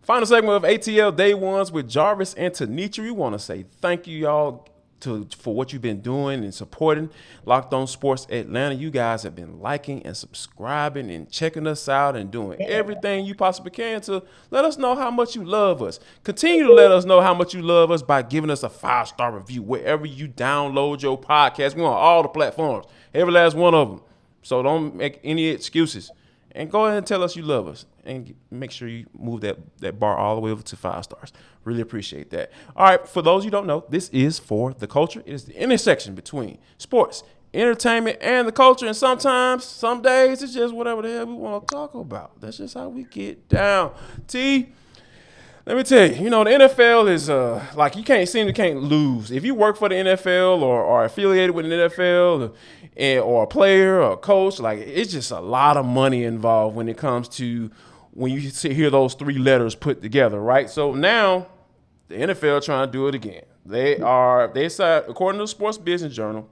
Final segment of ATL Day Ones with Jarvis and Tenitra. We want to say thank you, y'all, for what you've been doing and supporting Locked On Sports Atlanta. You guys have been liking and subscribing and checking us out and doing everything you possibly can to let us know how much you love us. Continue to let us know how much you love us by giving us a 5-star review wherever you download your podcast. We're on all the platforms, every last one of them. So don't make any excuses. And go ahead and tell us you love us. And make sure you move that bar all the way over to 5 stars. Really appreciate that. All right, for those you don't know, this is For the Culture. It is the intersection between sports, entertainment, and the culture. And sometimes, some days, it's just whatever the hell we want to talk about. That's just how we get down. T, let me tell you, the NFL is like you can't lose. If you work for the NFL or are affiliated with the NFL or a player or a coach, like it's just a lot of money involved when it comes to when you hear those 3 letters put together, right? So now the NFL trying to do it again. They said, according to the Sports Business Journal,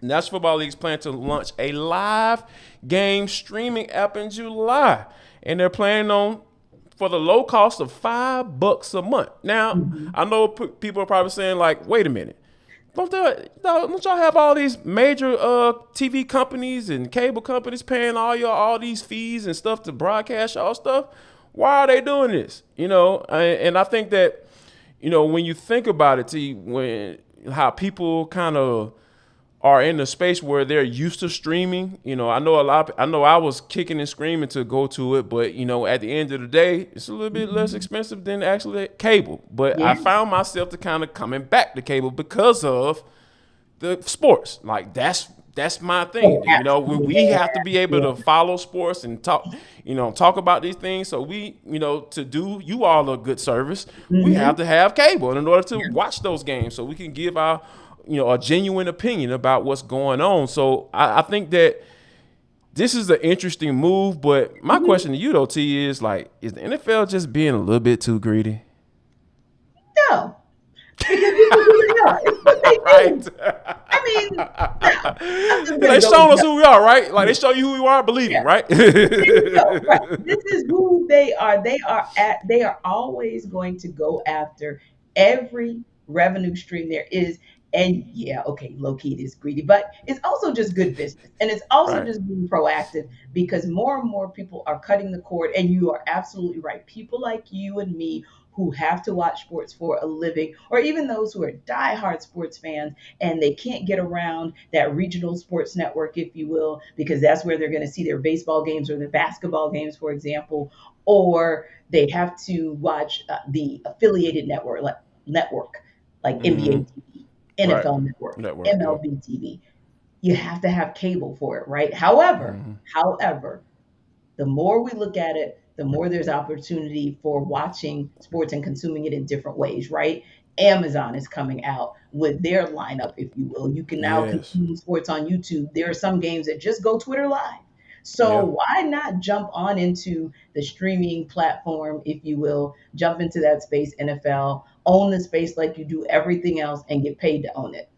National Football League's plan to launch a live game streaming app in July, and they're planning on for the low cost of $5 a month. Now, I know people are probably saying, like, wait a minute. Don't y'all have all these major TV companies and cable companies paying all these fees and stuff to broadcast y'all stuff? Why are they doing this? And I think that, when you think about it, how people kind of are in the space where they're used to streaming. I know I was kicking and screaming to go to it, but at the end of the day, it's a little bit less expensive than actually cable. But I found myself to kind of coming back to cable because of the sports. Like that's my thing. We have to be able to follow sports and talk about these things. So we, to do you all a good service, we have to have cable in order to watch those games so we can give our a genuine opinion about what's going on. So I think that this is an interesting move, but my question to you though, T, is the NFL just being a little bit too greedy? No. Because it's what they do. Right. I mean, they showing us who we are, right? Like they show you who we are, believe it, right? Right. This is who they are. They are always going to go after every revenue stream there is. And low key it is greedy, but it's also just good business. And it's also just being proactive because more and more people are cutting the cord. And you are absolutely right. People like you and me who have to watch sports for a living, or even those who are diehard sports fans and they can't get around that regional sports network, if you will, because that's where they're going to see their baseball games or their basketball games, for example, or they have to watch the affiliated network like NBA TV. NFL Network, MLB TV. You have to have cable for it, right? However, the more we look at it, the more there's opportunity for watching sports and consuming it in different ways, right? Amazon is coming out with their lineup, if you will. You can now consume sports on YouTube. There are some games that just go Twitter Live. So why not jump on into the streaming platform, if you will, jump into that space, NFL, own the space like you do everything else and get paid to own it.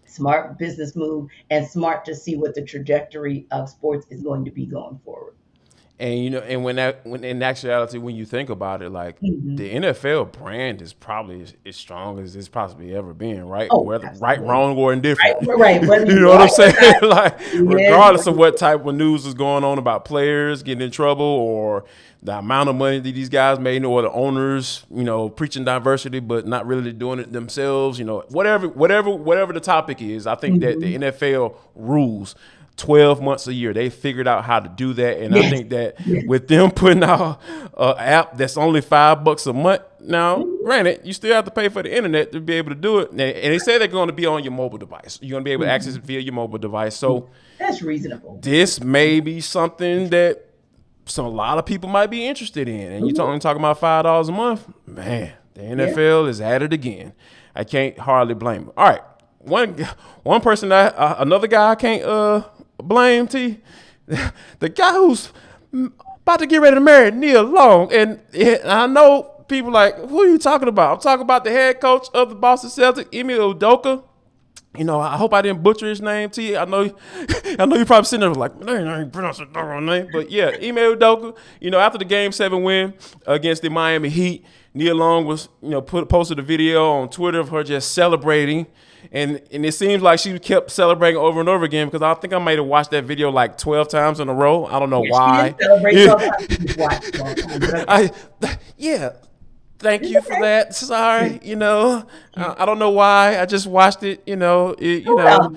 Smart business move and smart to see what the trajectory of sports is going to be going forward. And and when in actuality, when you think about it, like the NFL brand is probably as strong as it's possibly ever been, right? Whether right, wrong, or indifferent. Right. You know what I'm saying? Like, regardless of what type of news is going on about players getting in trouble or the amount of money that these guys made, or the owners, preaching diversity but not really doing it themselves, whatever the topic is, I think that the NFL rules 12 months a year. They figured out how to do that. And I think that with them putting out an app that's only $5 a month, now, granted, you still have to pay for the internet to be able to do it. And they say they're going to be on your mobile device. You're going to be able to access it via your mobile device. So that's reasonable. This may be something that a lot of people might be interested in. And you're talking about $5 a month. Man, the NFL is at it again. I can't hardly blame them. All right. One person another guy I can't blame, T, the guy who's about to get ready to marry Nia Long, and I know people like, who are you talking about? I'm talking about the head coach of the Boston Celtics, Ime Udoka. I hope I didn't butcher his name to you. I know, I know you're probably sitting there like, man, I ain't pronouncing the wrong name. But yeah, Ime Udoka. After the Game 7 win against the Miami Heat, Nia Long was, posted a video on Twitter of her just celebrating, and it seems like she kept celebrating over and over again because I think I might have watched that video like 12 times in a row. I don't know Yeah, she didn't why. celebrate Yeah, 12 times. She just watched 12 times, but okay. I, yeah, thank It's you for that. okay. Sorry, I don't know why. I just watched it. Who else?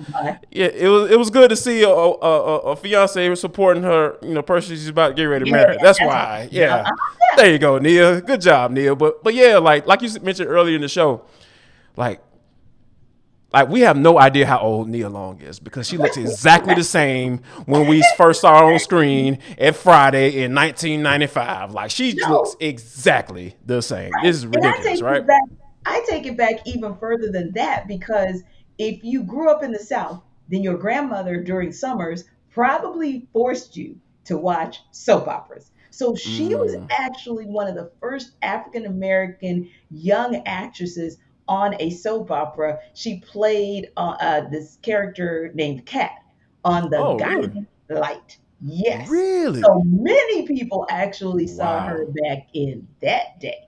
Yeah, it was good to see a fiance supporting her. Person she's about to get ready to Yeah, marry. That's that's what. why. Yeah, Yeah, there you go, Nia. Good job, Nia. But yeah, like you mentioned earlier in the show, like we have no idea how old Nia Long is because she looks exactly the same when we first saw her on screen at Friday in 1995. Like she looks no, exactly the same. right. This is And ridiculous, right? I take it back even further than that because if you grew up in the South, then your grandmother during summers probably forced you to watch soap operas. So she was Mm. actually one of the first African American young actresses on a soap opera. She played this character named Kat on The Oh, really? Guiding Light. Yes. Really? So many people actually saw her Wow. back in that day,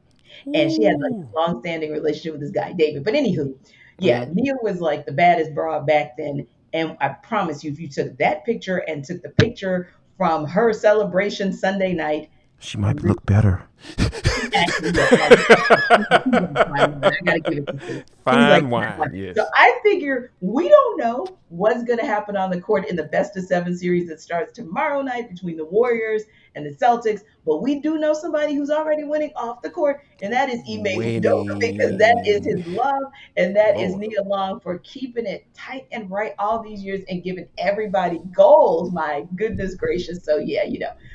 and she had like Ooh. a long-standing relationship with this guy David. But anywho, yeah, Mm. Nia was like the baddest broad back then, and I promise you, if you took that picture and took the picture from her celebration Sunday night, She might look better. she actually looked like she's like fine wine. I gotta give it to sis. She's like Fine fine wine. wine, So yes. I figure we don't know what's gonna happen on the court in the best of 7 series that starts tomorrow night between the Warriors and the Celtics. But we do know somebody who's already winning off the court, and that is Ime Udoka because that is Winning. his love, and that is Lord. Nia Long for keeping it tight and right all these years and giving everybody goals. My goodness gracious! So yeah,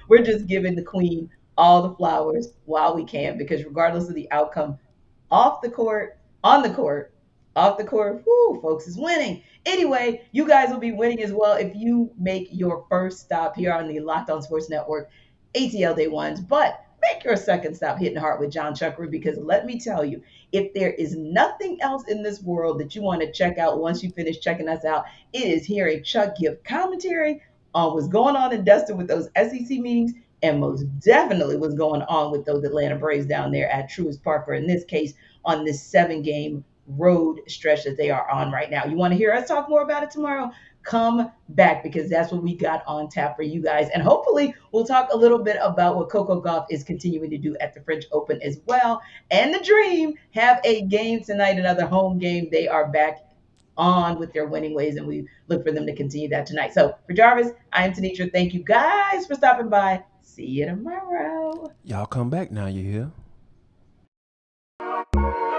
we're just giving the queen all the flowers while we can because regardless of the outcome, off the court, on the court, off the court, whoo, folks is winning. Anyway, you guys will be winning as well if you make your first stop here on the Locked On Sports Network ATL Day Ones. But make your second stop hitting heart with John Chuckery because let me tell you, if there is nothing else in this world that you want to check out once you finish checking us out, it is hearing Chuck give commentary on what's going on in Destin with those SEC meetings and most definitely what's going on with those Atlanta Braves down there at Truist Park, or in this case, on this 7 game road stretch that they are on right now. You want to hear us talk more about it tomorrow? Come back because that's what we got on tap for you guys. And hopefully, we'll talk a little bit about what Coco Golf is continuing to do at the French Open as well. And the Dream have a game tonight, another home game. They are back on with their winning ways, and we look for them to continue that tonight. So for Jarvis, I am Tenitra. Thank you guys for stopping by. See you tomorrow. Y'all come back now, you hear?